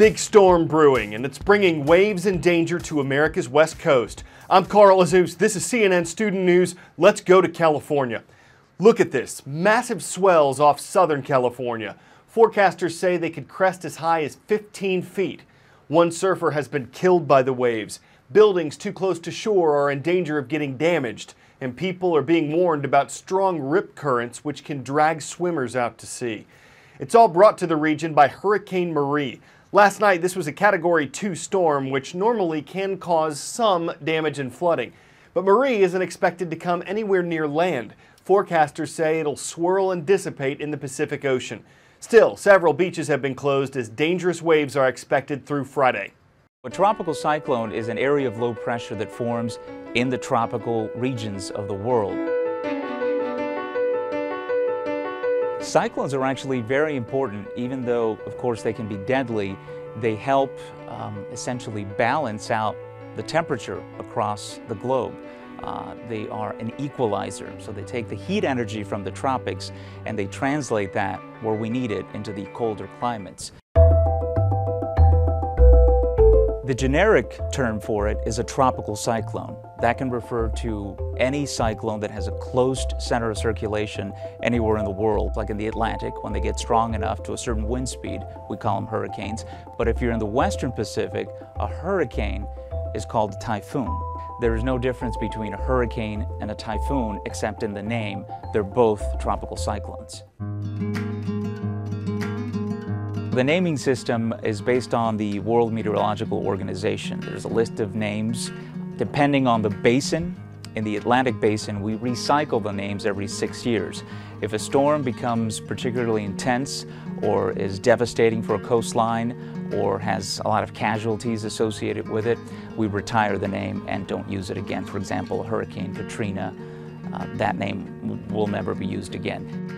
big storm brewing, and it's bringing waves and danger to America's west coast. I'm Carl Azus. This is CNN Student News. Let's go to California. Look at this. Massive swells off Southern California. Forecasters say they could crest as high as 15 feet. One surfer has been killed by the waves. Buildings too close to shore are in danger of getting damaged, and people are being warned about strong rip currents which can drag swimmers out to sea. It's all brought to the region by Hurricane Marie. Last night, this was a Category 2 storm, which normally can cause some damage and flooding. But Marie isn't expected to come anywhere near land. Forecasters say it'll swirl and dissipate in the Pacific Ocean. Still, several beaches have been closed as dangerous waves are expected through Friday. A tropical cyclone is an area of low pressure that forms in the tropical regions of the world. Cyclones are actually very important, even though, of course, they can be deadly. They help essentially balance out the temperature across the globe. They are an equalizer, so they take the heat energy from the tropics and they translate that where we need it into the colder climates. The generic term for it is a tropical cyclone. That can refer to any cyclone that has a closed center of circulation anywhere in the world, like in the Atlantic. When they get strong enough to a certain wind speed, we call them hurricanes. But if you're in the Western Pacific, a hurricane is called a typhoon. There is no difference between a hurricane and a typhoon except in the name. They're both tropical cyclones. The naming system is based on the World Meteorological Organization. There's a list of names depending on the basin. In the Atlantic Basin, we recycle the names every 6 years. If a storm becomes particularly intense or is devastating for a coastline or has a lot of casualties associated with it, we retire the name and don't use it again. For example, Hurricane Katrina, that name will never be used again.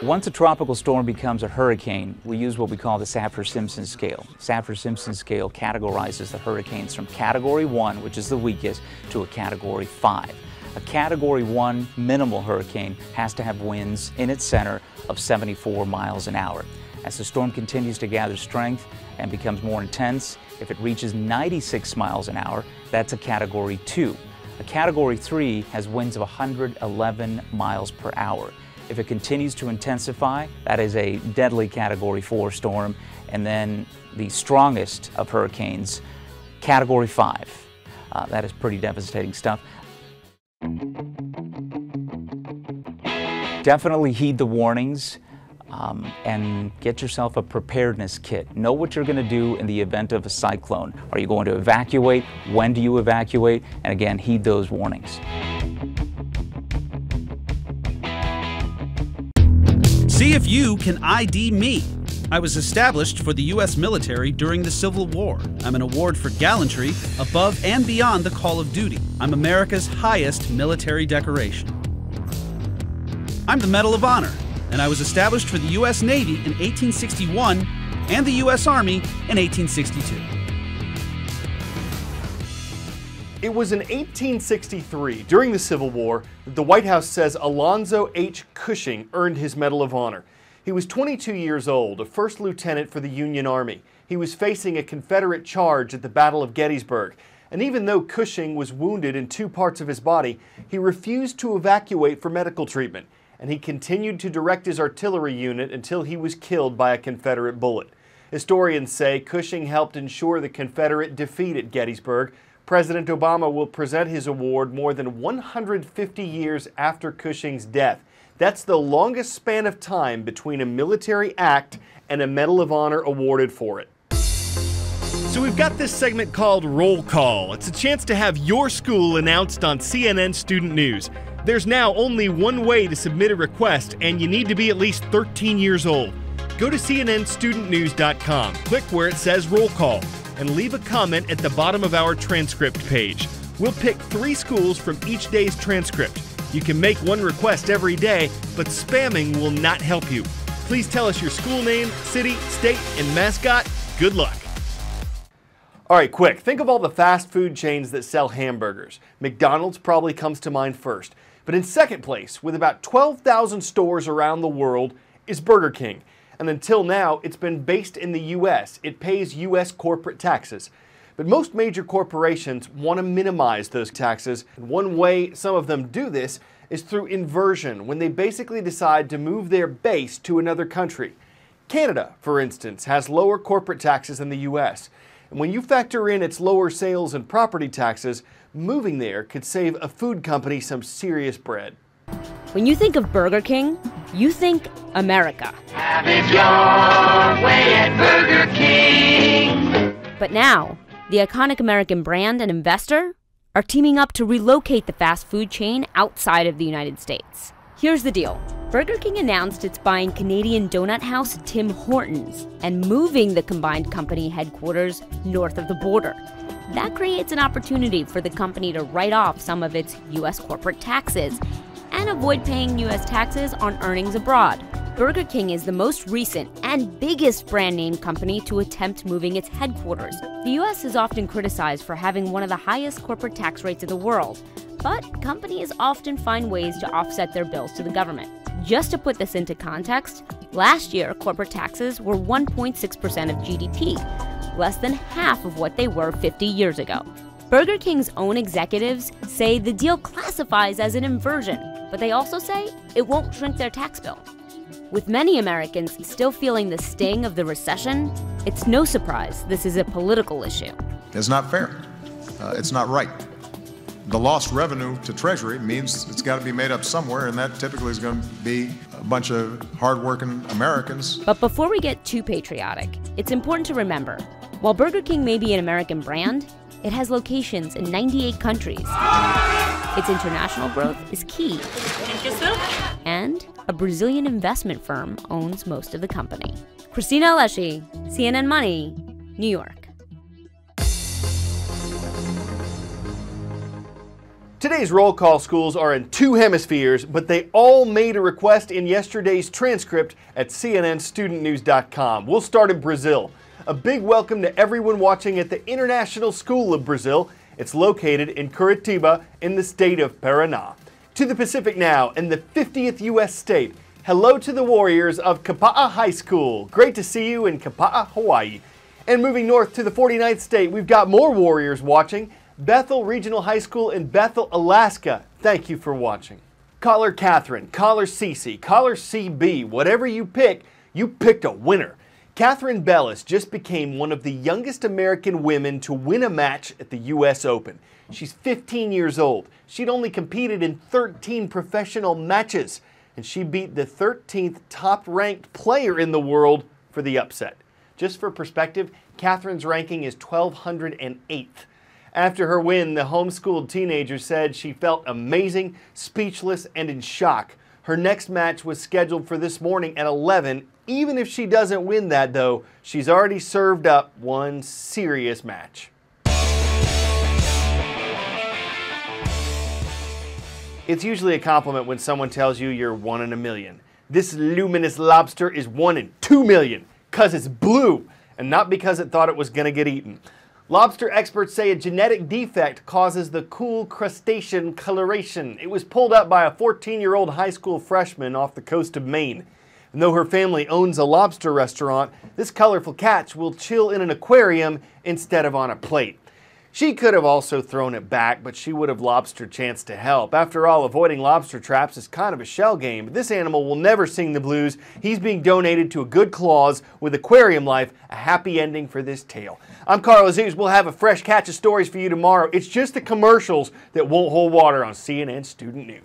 Once a tropical storm becomes a hurricane, we use what we call the Saffir-Simpson scale. Saffir-Simpson scale categorizes the hurricanes from Category 1, which is the weakest, to a Category 5. A Category 1 minimal hurricane has to have winds in its center of 74 miles an hour. As the storm continues to gather strength and becomes more intense, if it reaches 96 miles an hour, that's a Category 2. A Category 3 has winds of 111 miles per hour. If it continues to intensify, that is a deadly Category 4 storm. And then the strongest of hurricanes, Category 5. That is pretty devastating stuff. Definitely heed the warnings and get yourself a preparedness kit. Know what you're going to do in the event of a cyclone. Are you going to evacuate? When do you evacuate? And again, heed those warnings. See if you can ID me. I was established for the U.S. military during the Civil War. I'm an award for gallantry above and beyond the call of duty. I'm America's highest military decoration. I'm the Medal of Honor, and I was established for the U.S. Navy in 1861 and the U.S. Army in 1862. It was in 1863, during the Civil War, that the White House says Alonzo H. Cushing earned his Medal of Honor. He was 22 years old, a first lieutenant for the Union Army. He was facing a Confederate charge at the Battle of Gettysburg. And even though Cushing was wounded in 2 parts of his body, he refused to evacuate for medical treatment. And he continued to direct his artillery unit until he was killed by a Confederate bullet. Historians say Cushing helped ensure the Confederate defeat at Gettysburg. President Obama will present his award more than 150 years after Cushing's death. That's the longest span of time between a military act and a Medal of Honor awarded for it. So we've got this segment called Roll Call. It's a chance to have your school announced on CNN Student News. There's now only one way to submit a request, and you need to be at least 13 years old. Go to cnnstudentnews.com, click where it says Roll Call, and leave a comment at the bottom of our transcript page. We'll pick 3 schools from each day's transcript. You can make one request every day, but spamming will not help you. Please tell us your school name, city, state, and mascot. Good luck. All right, quick. Think of all the fast food chains that sell hamburgers. McDonald's probably comes to mind first. But in second place, with about 12,000 stores around the world, is Burger King. and until now, it's been based in the U.S. It pays U.S. corporate taxes. But most major corporations want to minimize those taxes, and one way some of them do this is through inversion, when they basically decide to move their base to another country. Canada, for instance, has lower corporate taxes than the U.S., and when you factor in its lower sales and property taxes, moving there could save a food company some serious bread. When you think of Burger King, you think America. Have it your way at Burger King. But now, the iconic American brand and investor are teaming up to relocate the fast food chain outside of the United States. Here's the deal. Burger King announced it's buying Canadian donut house Tim Hortons and moving the combined company headquarters north of the border. That creates an opportunity for the company to write off some of its U.S. corporate taxes and avoid paying U.S. taxes on earnings abroad. Burger King is the most recent and biggest brand name company to attempt moving its headquarters. The U.S. is often criticized for having one of the highest corporate tax rates in the world, but companies often find ways to offset their bills to the government. Just to put this into context, last year corporate taxes were 1.6% of GDP, less than half of what they were 50 years ago. Burger King's own executives say the deal classifies as an inversion, but they also say it won't shrink their tax bill. With many Americans still feeling the sting of the recession, it's no surprise this is a political issue. It's not fair. It's not right. The lost revenue to Treasury means it's got to be made up somewhere, and that typically is going to be a bunch of hardworking Americans. But before we get too patriotic, it's important to remember, while Burger King may be an American brand, it has locations in 98 countries. Its international growth is key. And a Brazilian investment firm owns most of the company. Christina Alessi, CNN Money, New York. Today's roll call schools are in two hemispheres, but they all made a request in yesterday's transcript at cnnstudentnews.com. We'll start in Brazil. A big welcome to everyone watching at the International School of Brazil. It's located in Curitiba in the state of Paraná. To the Pacific now, in the 50th U.S. state. Hello to the Warriors of Kapa'a High School. Great to see you in Kapa'a, Hawaii. And moving north to the 49th state, we've got more Warriors watching. Bethel Regional High School in Bethel, Alaska. Thank you for watching. Caller Catherine, caller Cece, caller CB, whatever you picked a winner. Catherine Bellis just became one of the youngest American women to win a match at the U.S. Open. She's 15 years old. She'd only competed in 13 professional matches, and she beat the 13th top-ranked player in the world for the upset. Just for perspective, Catherine's ranking is 1,208th. After her win, the homeschooled teenager said she felt amazing, speechless, and in shock. Her next match was scheduled for this morning at 11. Even if she doesn't win that, though, she's already served up one serious match. It's usually a compliment when someone tells you you're 1 in a million. This luminous lobster is 1 in 2 million, 'cause it's blue, and not because it thought it was gonna get eaten. Lobster experts say a genetic defect causes the cool crustacean coloration. It was pulled up by a 14-year-old high school freshman off the coast of Maine. And though her family owns a lobster restaurant, this colorful catch will chill in an aquarium instead of on a plate. She could have also thrown it back, but she would have lost her chance to help. After all, avoiding lobster traps is kind of a shell game, but this animal will never sing the blues. He's being donated to a good cause with Aquarium Life, a happy ending for this tale. I'm Carl Aziz. We'll have a fresh catch of stories for you tomorrow. It's just the commercials that won't hold water on CNN Student News.